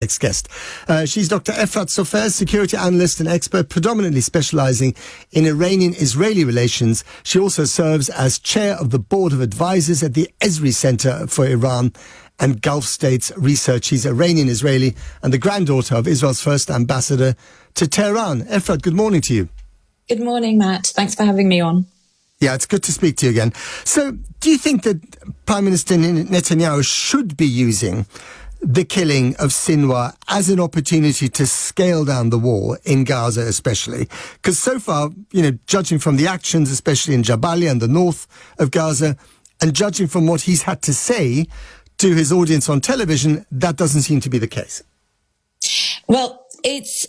Next guest. She's Dr. Efrat Sopher, security analyst and expert, predominantly specializing in Iranian-Israeli relations. She also serves as chair of the board of advisors at the Ezri Center for Iran and Gulf States Research. She's Iranian-Israeli and the granddaughter of Israel's first ambassador to Tehran. Efrat, good morning to you. Good morning, Matt. Thanks for having me on. Yeah, it's good to speak to you again. So, do you think that Prime Minister Netanyahu should be using the killing of Sinwar as an opportunity to scale down the war in Gaza especially? Because so far, judging from the actions, especially in Jabalia and the north of Gaza, and judging from what he's had to say to his audience on television, that doesn't seem to be the case. Well, it's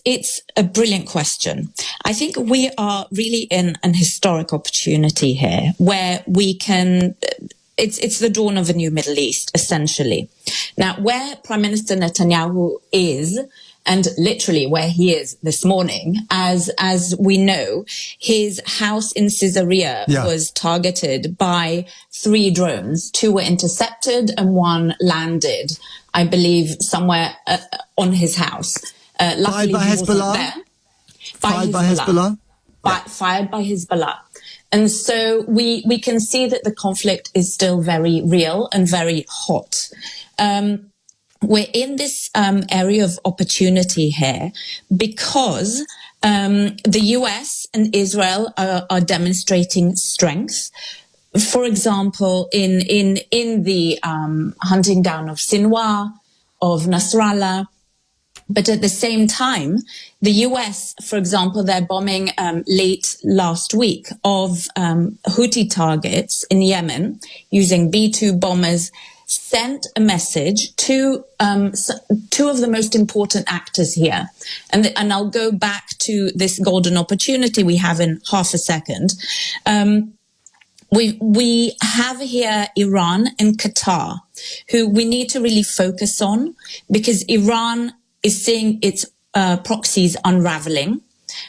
a brilliant question. I think we are really in an historic opportunity here where we can... It's the dawn of a new Middle East, essentially. Now, where Prime Minister Netanyahu is, and literally where he is this morning, as we know, his house in Caesarea was targeted by 3 drones. 2 were intercepted and 1 landed, I believe, somewhere on his house. Luckily, by Hezbollah? Fired by Hezbollah? Fired by Hezbollah. And so we can see that the conflict is still very real and very hot. We're in this area of opportunity here because the US and Israel are demonstrating strength. For example, in the hunting down of Sinwar, of Nasrallah. But at the same time, the US, for example, they're bombing late last week of Houthi targets in Yemen using B-2 bombers, sent a message to 2 of the most important actors here. And I'll go back to this golden opportunity we have in half a second. We have here Iran and Qatar, who we need to really focus on, because Iran is seeing its proxies unraveling,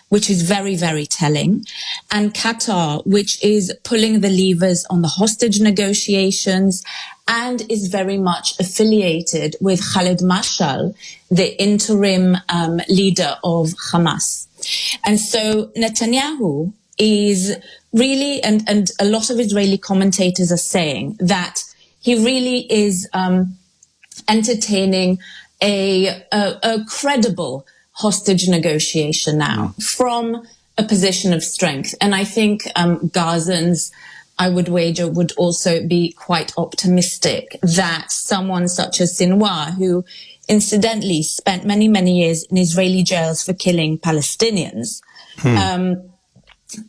which is very, very telling. And Qatar, which is pulling the levers on the hostage negotiations and is very much affiliated with Khalid Mashal, the interim leader of Hamas. And so Netanyahu is really, and a lot of Israeli commentators are saying that he really is entertaining a credible hostage negotiation now from a position of strength. And I think Gazans, I would wager, would also be quite optimistic that someone such as Sinwar, who incidentally spent many, many years in Israeli jails for killing Palestinians,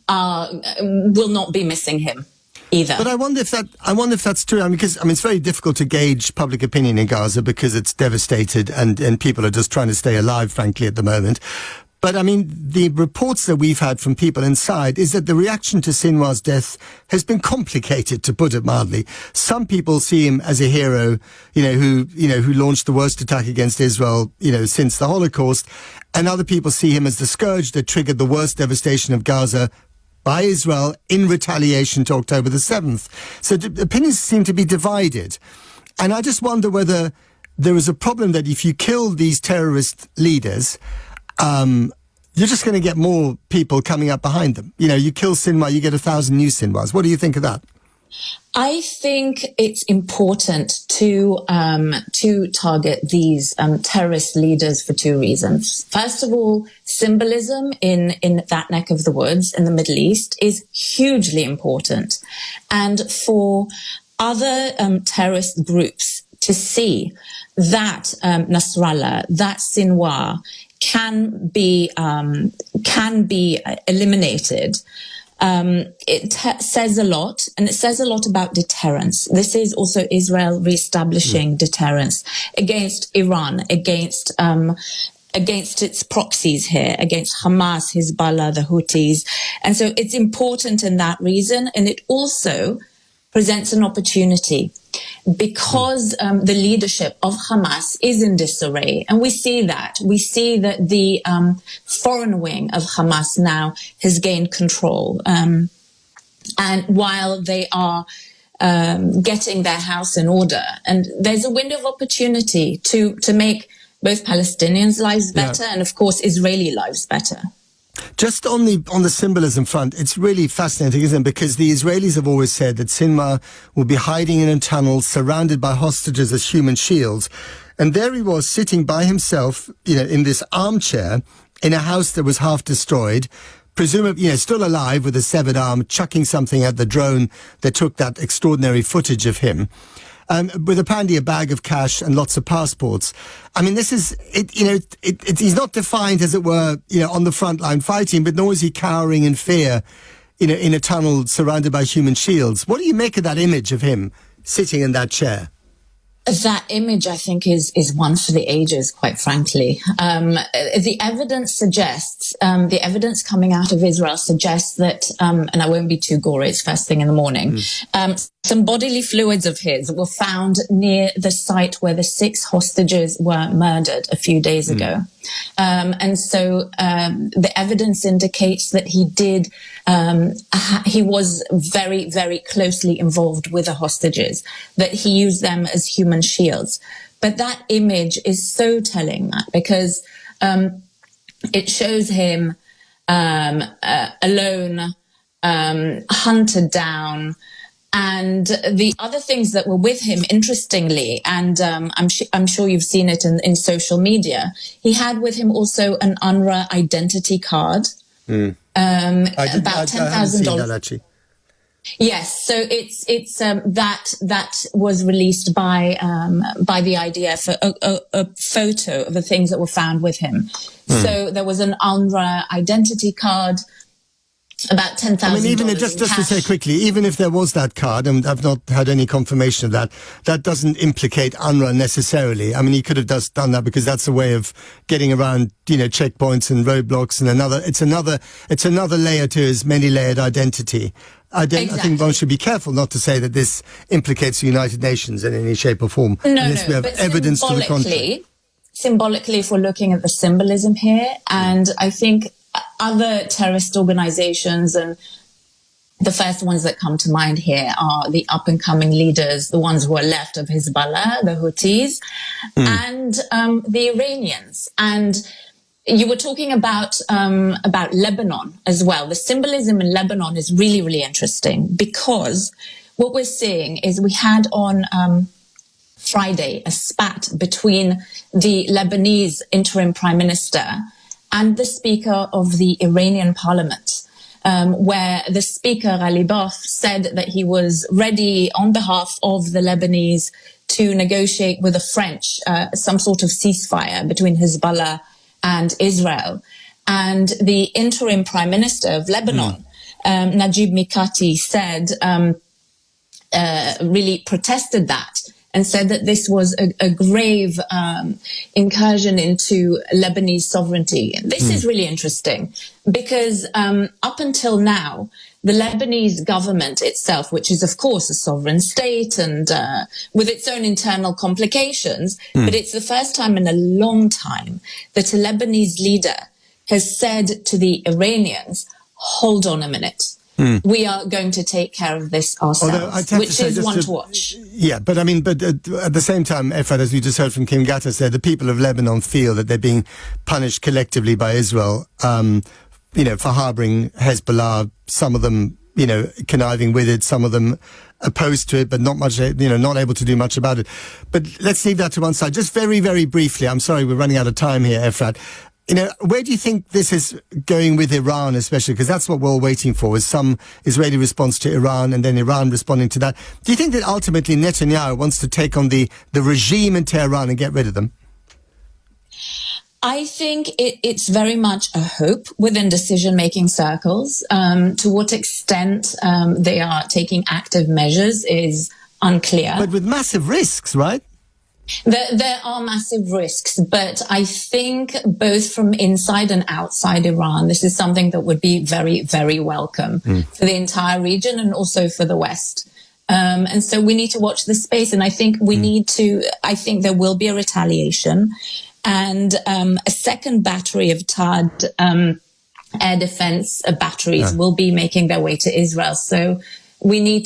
will not be missing him either. But I wonder if that's true. Because it's very difficult to gauge public opinion in Gaza because it's devastated and people are just trying to stay alive, frankly, at the moment. But the reports that we've had from people inside is that the reaction to Sinwar's death has been complicated, to put it mildly. Some people see him as a hero, who launched the worst attack against Israel, since the Holocaust. And other people see him as the scourge that triggered the worst devastation of Gaza by Israel in retaliation to October the 7th. So opinions seem to be divided. And I just wonder whether there is a problem that if you kill these terrorist leaders, you're just going to get more people coming up behind them. You kill Sinwar, you get 1,000 new Sinwars. What do you think of that? I think it's important to target these terrorist leaders for 2 reasons. First of all, symbolism in that neck of the woods in the Middle East is hugely important. And for other terrorist groups to see that Nasrallah, that Sinwar can be eliminated, it says a lot, and it says a lot about deterrence. This is also Israel reestablishing deterrence against Iran, against its proxies here, against Hamas, Hezbollah, the Houthis. And so it's important in that reason, and it also presents an opportunity because the leadership of Hamas is in disarray. And we see that. We see that the foreign wing of Hamas now has gained control. And while they are getting their house in order, and there's a window of opportunity to make both Palestinians' lives better and, of course, Israeli lives better. Just on the symbolism front, it's really fascinating, isn't it? Because the Israelis have always said that Sinwar will be hiding in a tunnel surrounded by hostages as human shields. And there he was sitting by himself, in this armchair in a house that was half destroyed, presumably, still alive with a severed arm, chucking something at the drone that took that extraordinary footage of him. With apparently a bag of cash and lots of passports. I mean, this is, he's not defined, as it were, on the front line fighting, but nor is he cowering in fear, in a tunnel surrounded by human shields. What do you make of that image of him sitting in that chair? That image, I think, is one for the ages, quite frankly. The evidence suggests, the evidence coming out of Israel suggests that, and I won't be too gory, it's first thing in the morning, some bodily fluids of his were found near the site where the 6 hostages were murdered a few days ago. And so the evidence indicates that he was very, very closely involved with the hostages, that he used them as human shields. But that image is so telling, Matt, because it shows him alone, hunted down. And the other things that were with him, interestingly, and I'm sure you've seen it in social media, he had with him also an UNRWA identity card, about $10,000. Yes, so it's that was released by the IDF, a photo of the things that were found with him. So there was an UNRWA identity card, about $10,000. I mean, even just to say quickly, even if there was that card, and I've not had any confirmation of that, that doesn't implicate UNRWA necessarily. I mean, he could have just done that because that's a way of getting around, checkpoints and roadblocks, and it's another layer to his many-layered identity. I think one should be careful not to say that this implicates the United Nations in any shape or form, unless we have evidence to the contrary. Symbolically, if we're looking at the symbolism here, and I think other terrorist organizations, and the first ones that come to mind here are the up-and-coming leaders, the ones who are left of Hezbollah, the Houthis, and the Iranians. And you were talking about Lebanon as well. The symbolism in Lebanon is really, really interesting, because what we're seeing is we had on Friday a spat between the Lebanese interim prime minister and the Speaker of the Iranian Parliament, where the Speaker, Ali Baf, said that he was ready on behalf of the Lebanese to negotiate with the French some sort of ceasefire between Hezbollah and Israel. And the interim Prime Minister of Lebanon, Najib Mikati, said, really protested that, and said that this was a grave incursion into Lebanese sovereignty. This is really interesting because up until now, the Lebanese government itself, which is, of course, a sovereign state and with its own internal complications, but it's the first time in a long time that a Lebanese leader has said to the Iranians, hold on a minute. We are going to take care of this ourselves, which is one to watch. Yeah, but I mean, at the same time, Efrat, as we just heard from Kim Gatta said, the people of Lebanon feel that they're being punished collectively by Israel, for harboring Hezbollah, some of them, conniving with it, some of them opposed to it, but not much, not able to do much about it. But let's leave that to one side. Just very, very briefly, I'm sorry, we're running out of time here, Efrat. Where do you think this is going with Iran, especially? Because that's what we're all waiting for, is some Israeli response to Iran and then Iran responding to that. Do you think that ultimately Netanyahu wants to take on the regime in Tehran and get rid of them? I think it's very much a hope within decision-making circles. To what extent they are taking active measures is unclear. But with massive risks, right? There are massive risks, but I think both from inside and outside Iran, this is something that would be very, very welcome for the entire region and also for the West. And so we need to watch the space. And I think I think there will be a retaliation, and a second battery of THAAD air defense batteries will be making their way to Israel. So we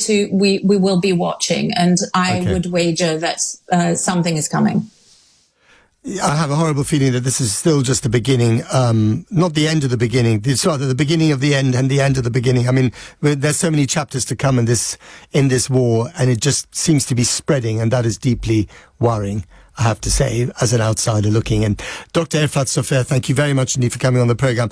will be watching, and I would wager that something is coming. I have a horrible feeling that this is still just the beginning, not the end of the beginning. It's rather the beginning of the end and the end of the beginning. I mean, there's so many chapters to come in this war, and it just seems to be spreading, and that is deeply worrying, I have to say, as an outsider looking in. Dr. Efrat Sopher, thank you very much indeed for coming on the program.